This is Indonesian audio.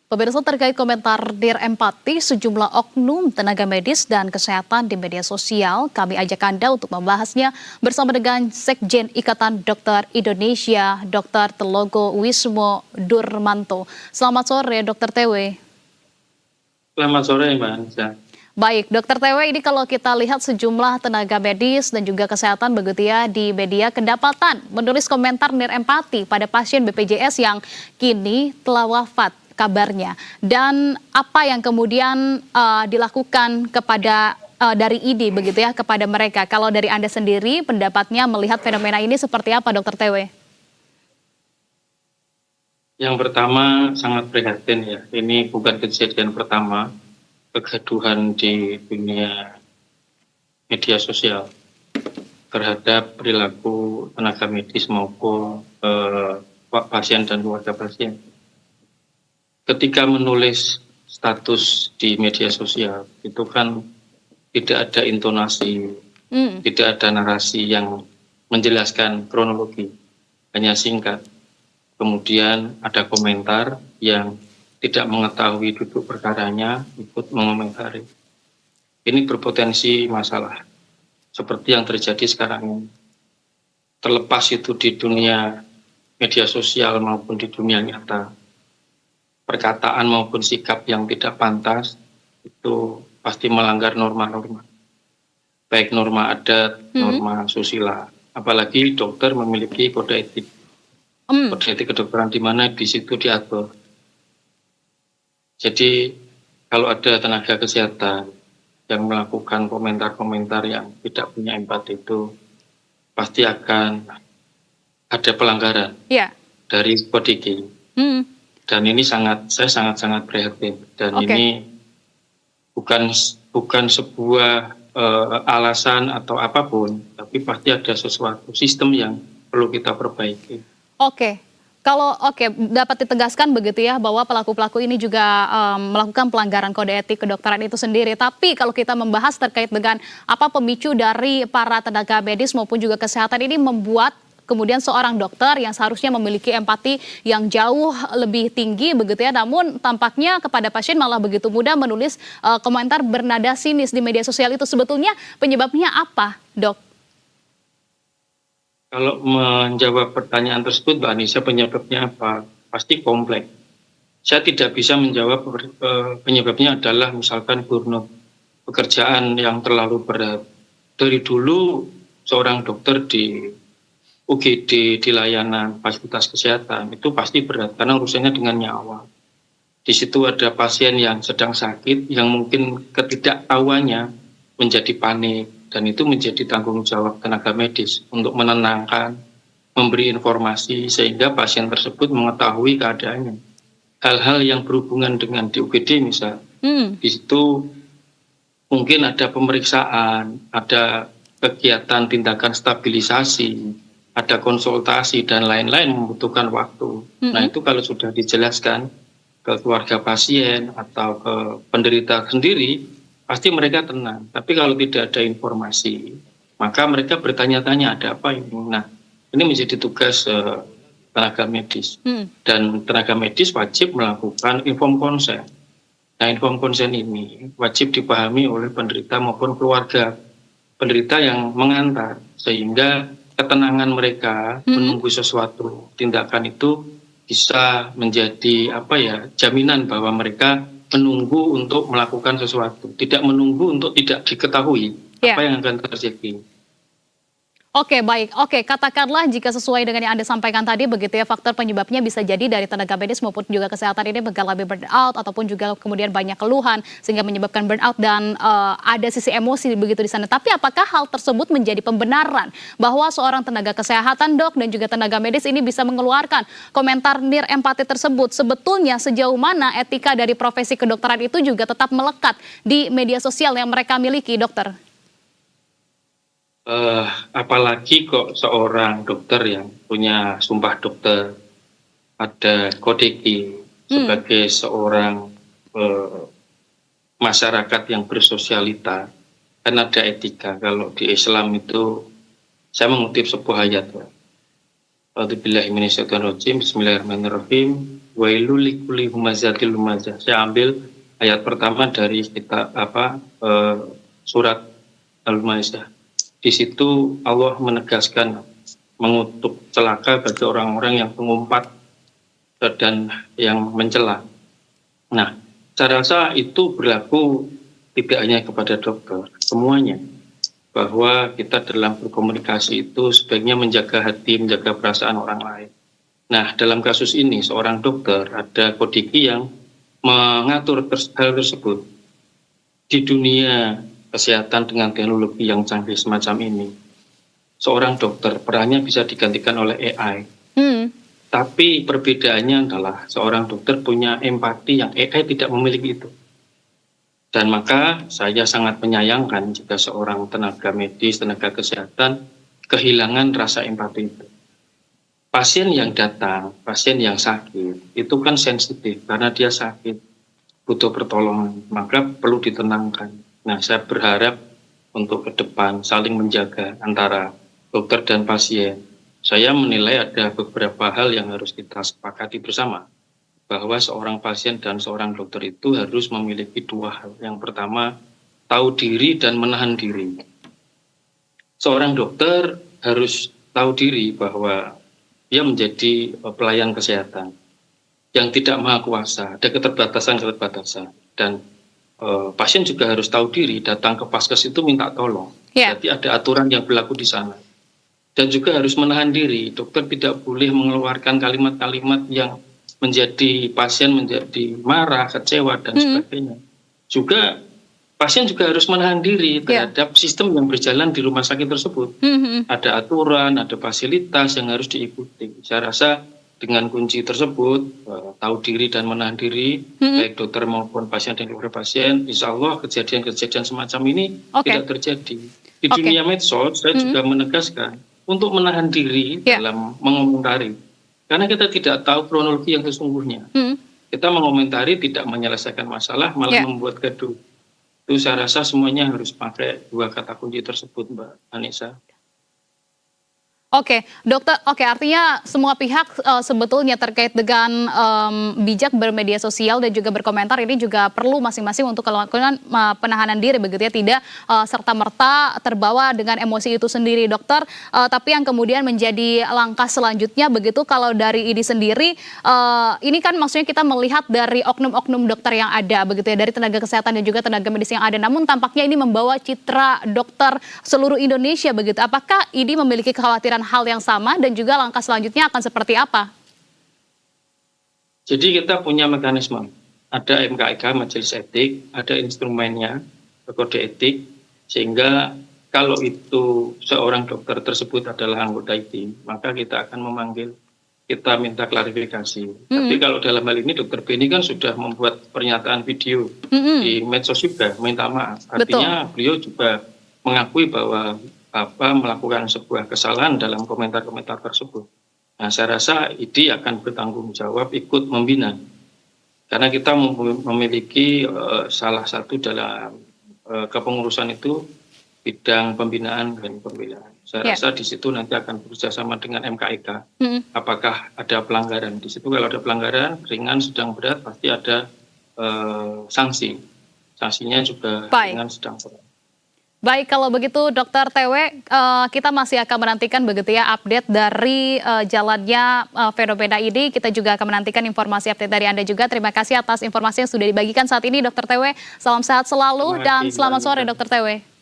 Pemirsa, terkait komentar Dear Empati sejumlah oknum tenaga medis dan kesehatan di media sosial, kami ajak Anda untuk membahasnya bersama dengan Sekjen Ikatan Dokter Indonesia, Dr. Telogo Wismo Durmanto. Selamat sore, Dr. TW. Selamat sore, Mbak Anissa. Baik, Dokter TW, ini kalau kita lihat sejumlah tenaga medis dan juga kesehatan begitu ya di media kedapatan menulis komentar Dear Empati pada pasien BPJS yang kini telah wafat kabarnya. Dan apa yang kemudian dilakukan kepada dari ID begitu ya kepada mereka. Kalau dari Anda sendiri pendapatnya melihat fenomena ini seperti apa, Dokter TW? Yang pertama sangat prihatin ya. Ini bukan kejadian pertama kegaduhan di dunia media sosial terhadap perilaku tenaga medis maupun pasien dan keluarga pasien. Ketika menulis status di media sosial itu kan tidak ada intonasi, tidak ada narasi yang menjelaskan kronologi, hanya singkat. Kemudian ada komentar yang tidak mengetahui duduk perkaranya ikut mengomentari. Ini berpotensi masalah seperti yang terjadi sekarang ini. Terlepas itu di dunia media sosial maupun di dunia nyata, perkataan maupun sikap yang tidak pantas itu pasti melanggar norma-norma, baik norma adat, norma susila. Apalagi dokter memiliki kode etik, kode etik kedokteran di mana di situ diatur. Jadi kalau ada tenaga kesehatan yang melakukan komentar-komentar yang tidak punya empati itu pasti akan ada pelanggaran dari kode etik. Dan ini saya sangat prihatin. Dan ini bukan sebuah alasan atau apapun, tapi pasti ada sesuatu sistem yang perlu kita perbaiki. Kalau dapat ditegaskan begitu ya bahwa pelaku-pelaku ini juga melakukan pelanggaran kode etik kedokteran itu sendiri. Tapi kalau kita membahas terkait dengan apa pemicu dari para tenaga medis maupun juga kesehatan ini membuat kemudian seorang dokter yang seharusnya memiliki empati yang jauh lebih tinggi begitu ya, namun tampaknya kepada pasien malah begitu mudah menulis komentar bernada sinis di media sosial itu. Sebetulnya penyebabnya apa, Dok? Kalau menjawab pertanyaan tersebut, Mbak Anissa, penyebabnya apa? Pasti kompleks. Saya tidak bisa menjawab penyebabnya adalah misalkan burnout, pekerjaan yang terlalu berat. Dari dulu seorang dokter di UGD, di layanan fasilitas kesehatan, itu pasti berat karena urusannya dengan nyawa. Di situ ada pasien yang sedang sakit, yang mungkin ketidaktahuannya menjadi panik, dan itu menjadi tanggung jawab tenaga medis untuk menenangkan, memberi informasi sehingga pasien tersebut mengetahui keadaannya. Hal-hal yang berhubungan dengan di UGD misal, di situ mungkin ada pemeriksaan, ada kegiatan tindakan stabilisasi, ada konsultasi dan lain-lain membutuhkan waktu. Nah itu kalau sudah dijelaskan ke keluarga pasien atau ke penderita sendiri, pasti mereka tenang. Tapi kalau tidak ada informasi, maka mereka bertanya-tanya ada apa ini. Nah, ini menjadi tugas tenaga medis. Dan tenaga medis wajib melakukan inform konsen. Nah, inform konsen ini wajib dipahami oleh penderita maupun keluarga penderita yang mengantar. Sehingga ketenangan mereka menunggu sesuatu tindakan itu bisa menjadi jaminan bahwa mereka menunggu untuk melakukan sesuatu, tidak menunggu untuk tidak diketahui apa yang akan terjadi. Baik. Katakanlah jika sesuai dengan yang Anda sampaikan tadi begitu ya, faktor penyebabnya bisa jadi dari tenaga medis maupun juga kesehatan ini mengalami burnout ataupun juga kemudian banyak keluhan sehingga menyebabkan burnout dan ada sisi emosi begitu di sana. Tapi apakah hal tersebut menjadi pembenaran bahwa seorang tenaga kesehatan, Dok, dan juga tenaga medis ini bisa mengeluarkan komentar Dear Empati tersebut? Sebetulnya sejauh mana etika dari profesi kedokteran itu juga tetap melekat di media sosial yang mereka miliki, Dokter? Apalagi kok seorang dokter yang punya sumpah dokter, ada kode etik sebagai seorang masyarakat yang bersosialita, kan ada etika. Kalau di Islam itu, saya mengutip sebuah ayat, A'udzubillahi minasyaitonirrajim. Bismillahirrahmanirrahim. Wailul likulli humazatil lumazah. Saya ambil ayat pertama dari surat Al-Maidah. Di situ Allah menegaskan mengutuk celaka bagi orang-orang yang pengumpat dan yang mencela. Nah, saya rasa itu berlaku tidak hanya kepada dokter, semuanya. Bahwa kita dalam berkomunikasi itu sebaiknya menjaga hati, menjaga perasaan orang lain. Nah, dalam kasus ini seorang dokter, ada kodiki yang mengatur hal tersebut. Di dunia kesehatan dengan teknologi yang canggih semacam ini, seorang dokter perannya bisa digantikan oleh AI. Tapi perbedaannya adalah seorang dokter punya empati yang AI tidak memiliki itu. Dan maka saya sangat menyayangkan jika seorang tenaga medis, tenaga kesehatan kehilangan rasa empati itu. Pasien yang datang, pasien yang sakit, itu kan sensitif karena dia sakit, butuh pertolongan, maka perlu ditenangkan. Nah, saya berharap untuk ke depan saling menjaga antara dokter dan pasien. Saya menilai ada beberapa hal yang harus kita sepakati bersama. Bahwa seorang pasien dan seorang dokter itu harus memiliki dua hal. Yang pertama, tahu diri dan menahan diri. Seorang dokter harus tahu diri bahwa dia menjadi pelayan kesehatan yang tidak maha kuasa, ada keterbatasan-keterbatasan. Dan pasien juga harus tahu diri, datang ke Paskes itu minta tolong. Jadi ada aturan yang berlaku di sana. Dan juga harus menahan diri, dokter tidak boleh mengeluarkan kalimat-kalimat yang menjadi pasien menjadi marah, kecewa, dan sebagainya. Juga pasien juga harus menahan diri terhadap sistem yang berjalan di rumah sakit tersebut. Ada aturan, ada fasilitas yang harus diikuti. Saya rasa dengan kunci tersebut, tahu diri dan menahan diri, baik dokter maupun pasien dan keluarga pasien, insya Allah kejadian-kejadian semacam ini tidak terjadi. Di dunia medsos, saya juga menegaskan untuk menahan diri dalam mengomentari. Karena kita tidak tahu kronologi yang sesungguhnya. Kita mengomentari tidak menyelesaikan masalah, malah membuat gaduh. Itu saya rasa semuanya harus pakai dua kata kunci tersebut, Mbak Anissa. Oke, dokter. Oke, artinya semua pihak sebetulnya terkait dengan bijak bermedia sosial dan juga berkomentar ini juga perlu masing-masing untuk melakukan penahanan diri begitu ya, tidak serta-merta terbawa dengan emosi itu sendiri, dokter. Tapi yang kemudian menjadi langkah selanjutnya begitu kalau dari ID sendiri, ini kan maksudnya kita melihat dari oknum-oknum dokter yang ada begitu ya, dari tenaga kesehatan dan juga tenaga medis yang ada. Namun tampaknya ini membawa citra dokter seluruh Indonesia begitu. Apakah ID memiliki kekhawatiran hal yang sama dan juga langkah selanjutnya akan seperti apa? Jadi kita punya mekanisme, ada MKEK, Majelis Etik, ada instrumennya, kode etik, sehingga kalau itu seorang dokter tersebut adalah anggota ID, maka kita akan memanggil, kita minta klarifikasi. Tapi kalau dalam hal ini dokter Beni kan sudah membuat pernyataan video di medsos juga, minta maaf. Artinya beliau juga mengakui bahwa melakukan sebuah kesalahan dalam komentar-komentar tersebut. Nah, saya rasa ID akan bertanggung jawab ikut membina. Karena kita memiliki salah satu dalam kepengurusan itu bidang pembinaan dan pembelaan. Saya rasa di situ nanti akan bekerjasama dengan MKEK. Apakah ada pelanggaran? Di situ kalau ada pelanggaran, ringan, sedang, berat, pasti ada sanksi. Sanksinya juga ringan, sedang, berat. Baik, kalau begitu Dokter TW, kita masih akan menantikan begitu ya update dari jalannya fenomena ini. Kita juga akan menantikan informasi update dari Anda juga. Terima kasih atas informasi yang sudah dibagikan saat ini Dokter TW. Salam sehat selalu dan selamat sore Dokter TW.